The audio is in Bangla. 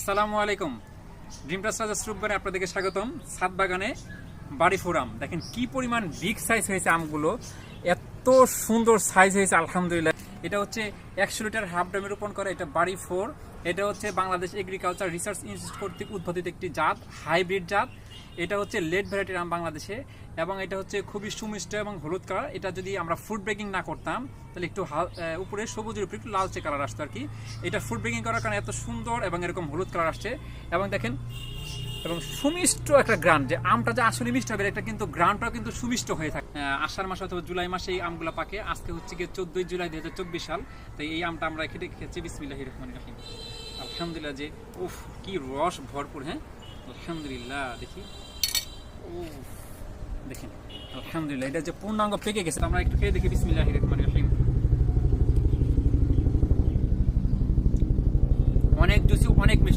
আসসালামু আলাইকুম। ড্রিম প্লাস রাজা স্রুপবারে আপনাদেরকে স্বাগতম। ছাদ বাগানে বাড়ি ফোর আম, দেখেন কি পরিমাণ বিগ সাইজ হয়েছে আমগুলো, এত সুন্দর সাইজ হয়েছে আলহামদুলিল্লাহ। এটা হচ্ছে 100 লিটার হাফ ড্রামে রোপণ করা, এটা বাড়ি ফোর। এটা হচ্ছে বাংলাদেশ এগ্রিকালচার রিসার্চ ইনস্টিটিউট কর্তৃক উদ্ভাবিত একটি জাত, হাইব্রিড জাত। এটা হচ্ছে লেট ভ্যারাইটির আম বাংলাদেশে, এবং এটা হচ্ছে খুবই সুমিষ্ট এবং হলুদ কালার। এটা যদি আমরা ফুড ব্রেকিং না করতাম তাহলে একটু উপরে সবুজের উপরে একটু লালচে কালার আসতো আর কি। এটা ফুড ব্রেকিং করার কারণে এত সুন্দর এবং এরকম হলুদ কালার আসছে। এবং দেখেন, এবং সুমিষ্ট একটা গ্রান, যে আমটা যে আসলে মিষ্টি হবে এটা কিন্তু গ্রানটাও কিন্তু সুমিষ্ট হয়ে থাকে। আষাঢ় মাসে অথবা জুলাই মাসে এই আমগুলো পাকে। আজকে হচ্ছে গিয়ে 14 জুলাই 2024 সাল। তো এই আমটা আমরা খেয়েছি। বিসমিল্লাহির রহমানির রহিম। আলহামদুলিল্লাহ, যে উফ কি রস ভরপুর। হ্যাঁ আলহামদুলিল্লাহ, দেখি দেখেন আলহামদুলিল্লাহ, এটা যে পূর্ণাঙ্গ পেকে গেছে। আমরা একটু খেয়ে দেখি। বিসমিল্লাহির রহমানির রহিম। অনেক জুসি, অনেক মিষ্টি।